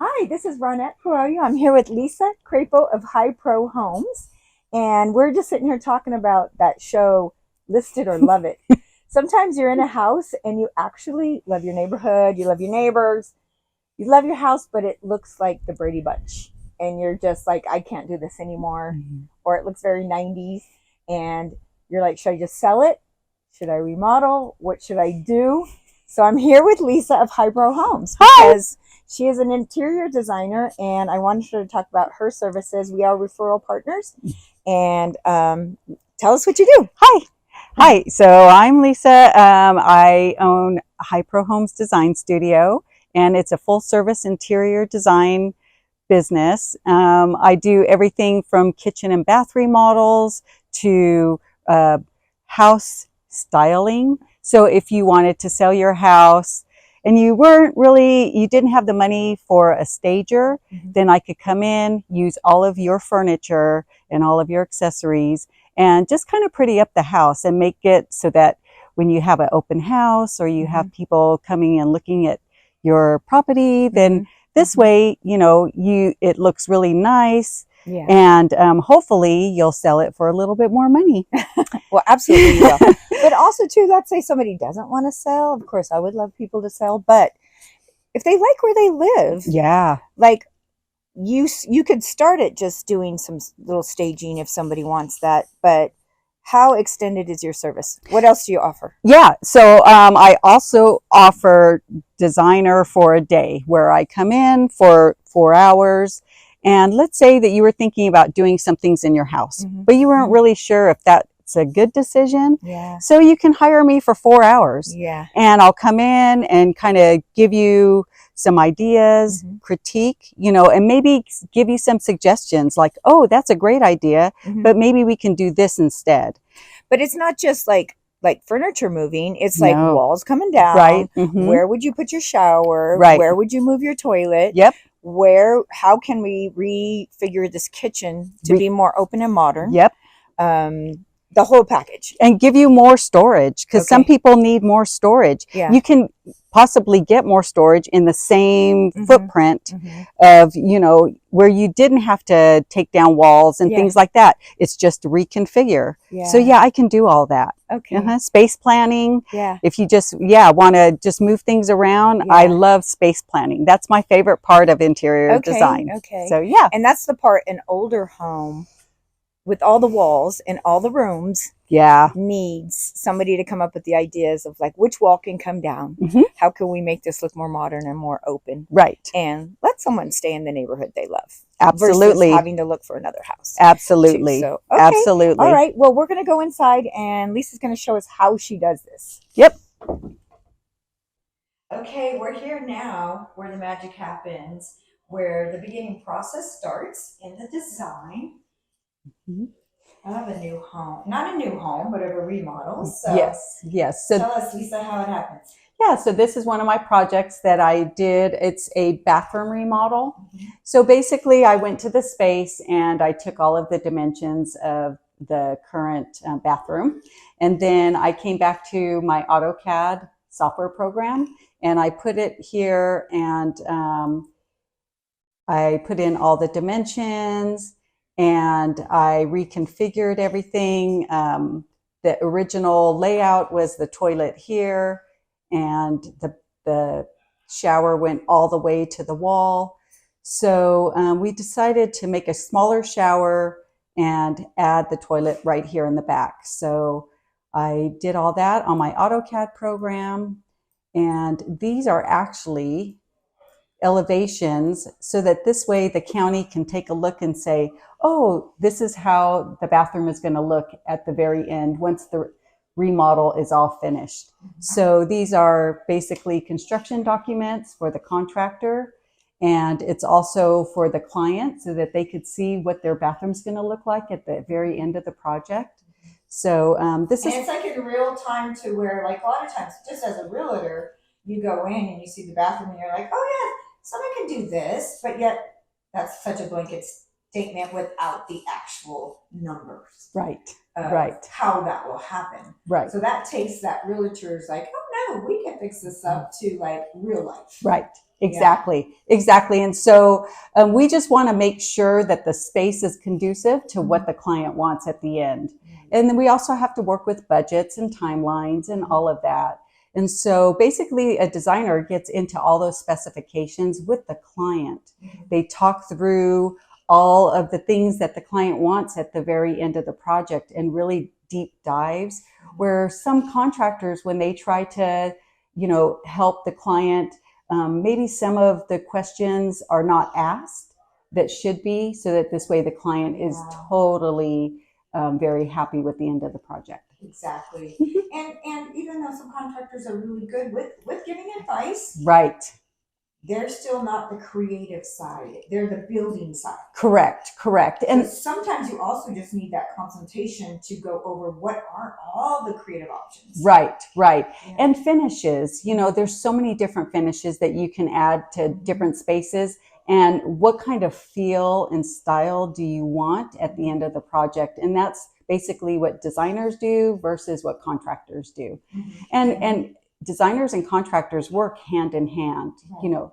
Hi, this is Ronette. Who are you? I'm here with Lisa Craypo of High Pro Homes, and we're just sitting here talking about that show, List It or Love It. Sometimes you're in a house and you actually love your neighborhood, you love your neighbors, you love your house, but it looks like the Brady Bunch, and you're just like, I can't do this anymore, or it looks very 90s, and you're like, should I just sell it? Should I remodel? What should I do? So I'm here with Lisa of High Pro Homes because she is an interior designer, and I wanted her to talk about her services. We are referral partners, and tell us what you do. Hi, so I'm Lisa. I own High Pro Homes Design Studio, and it's a full service interior design business. I do everything from kitchen and bath remodels to house styling. So if you wanted to sell your house and you didn't have the money for a stager, then I could come in, use all of your furniture and all of your accessories and just kind of pretty up the house and make it so that when you have an open house or you have people coming and looking at your property, then this way, it looks really nice. Yeah. And hopefully you'll sell it for a little bit more money. Well, absolutely you will. But also, too, let's say somebody doesn't want to sell. Of course, I would love people to sell. But if they like where they live, Yeah. like you could start it just doing some little staging if somebody wants that. But how extended is your service? What else do you offer? Yeah. So I also offer designer for a day where I come in for 4 hours. And let's say that you were thinking about doing some things in your house, but you weren't really sure if that's a good decision. Yeah. So you can hire me for 4 hours. Yeah. And I'll come in and kind of give you some ideas, critique, and maybe give you some suggestions like, oh, that's a great idea, but maybe we can do this instead. But it's not just like furniture moving. It's like walls coming down. Right. Where would you put your shower? Right. Where would you move your toilet? Yep. How can we refigure this kitchen to be more open and modern? Yep. The whole package. And give you more storage, because some people need more storage. Yeah. You can possibly get more storage in the same footprint of, where you didn't have to take down walls and things like that. It's just reconfigure. Yeah. So I can do all that. Okay. Space planning. Yeah. If you just, want to just move things around. Yeah. I love space planning. That's my favorite part of interior design. Okay. So yeah. And that's the part an older home with all the walls and all the rooms needs somebody to come up with the ideas of like which wall can come down. How can we make this look more modern and more open? Right. And let someone stay in the neighborhood they love. Absolutely. Versus having to look for another house. Absolutely. So, okay. Absolutely. All right. Well, we're going to go inside and Lisa's going to show us how she does this. Yep. Okay, we're here now where the magic happens, where the beginning process starts in the design of a new home. Not a new home, but of a remodel. So yes. So tell us, Lisa, how it happens. Yeah, so this is one of my projects that I did. It's a bathroom remodel. So basically I went to the space and I took all of the dimensions of the current bathroom. And then I came back to my AutoCAD software program and I put it here and I put in all the dimensions and I reconfigured everything. The original layout was the toilet here and the shower went all the way to the wall. So we decided to make a smaller shower and add the toilet right here in the back. So I did all that on my AutoCAD program. And these are actually elevations so that this way the county can take a look and say, oh, this is how the bathroom is going to look at the very end once the remodel is all finished. So these are basically construction documents for the contractor, and it's also for the client so that they could see what their bathroom's going to look like at the very end of the project. So it's like in real time to where, like, a lot of times, just as a realtor, you go in and you see the bathroom and you're like, oh yeah, someone can do this, but yet that's such a blanket statement without the actual numbers. Right. How that will happen. Right. So that takes that realtor's like, oh no, we can fix this up to like real life. Right. Exactly. And so we just want to make sure that the space is conducive to what the client wants at the end. And then we also have to work with budgets and timelines and all of that. And so basically a designer gets into all those specifications with the client. They talk through all of the things that the client wants at the very end of the project and really deep dives, where some contractors, when they try to, help the client, maybe some of the questions are not asked that should be, so that this way the client is totally very happy with the end of the project. Exactly. And even though some contractors are really good with giving advice, right, they're still not the creative side. They're the building side. Correct. And sometimes you also just need that consultation to go over what are all the creative options. Right. Yeah. And finishes, there's so many different finishes that you can add to different spaces. And what kind of feel and style do you want at the end of the project? And that's basically what designers do versus what contractors do. And designers and contractors work hand in hand.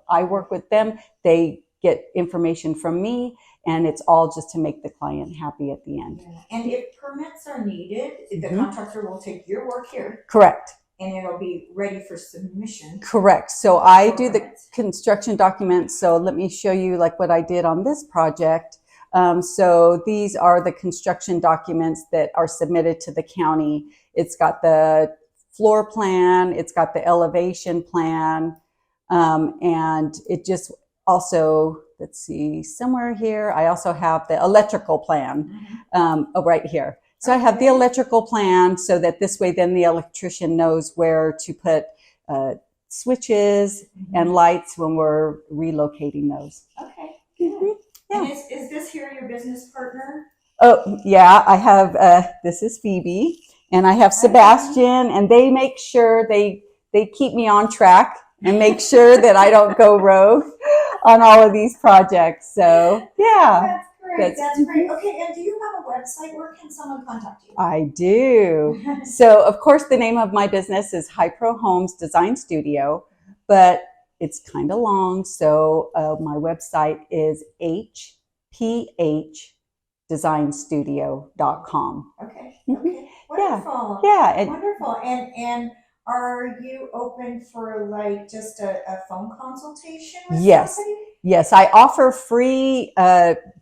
I work with them, they get information from me, and it's all just to make the client happy at the end. And if permits are needed, the contractor will take your work here. Correct. And it'll be ready for submission. Correct. So I do the construction documents. So let me show you like what I did on this project. So these are the construction documents that are submitted to the county. It's got the floor plan, it's got the elevation plan, and it just also, let's see, somewhere here, I also have the electrical plan right here. So I have the electrical plan so that this way then the electrician knows where to put switches and lights when we're relocating those. Okay, good. And is this here your business partner? Oh, yeah, I have, this is Phoebe, and I have Sebastian, and they make sure they keep me on track and make sure that I don't go rogue on all of these projects. So, yeah. That's great. Okay, and do you have a website? Where can someone contact you? I do. So, of course, the name of my business is Craypo Homes Design Studio, but it's kind of long. So, my website is hphdesignstudio.com. Okay. Wonderful. Yeah. Wonderful. And are you open for like just a phone consultation with somebody? Yes, I offer free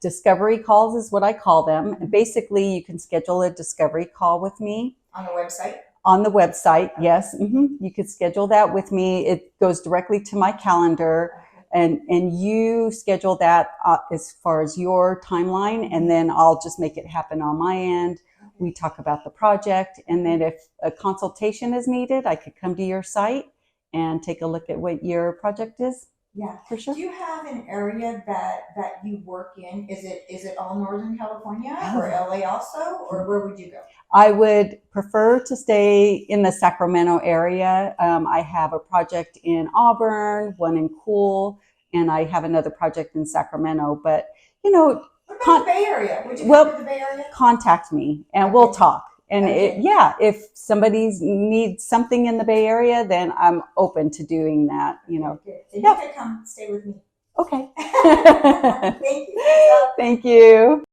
discovery calls is what I call them. And basically, you can schedule a discovery call with me. On the website? On the website, yes. You could schedule that with me. It goes directly to my calendar. And you schedule that as far as your timeline, and then I'll just make it happen on my end. We talk about the project, and then if a consultation is needed, I could come to your site and take a look at what your project is. Yeah, for sure. Do you have an area that you work in? Is it all Northern California or LA also, or where would you go? I would prefer to stay in the Sacramento area. I have a project in Auburn, one in Cool, and I have another project in Sacramento. But what about the Bay Area? Would you come to the Bay Area? Contact me and we'll talk. And if somebody needs something in the Bay Area, then I'm open to doing that. Then you can come stay with me. Okay. Thank you. Thank you.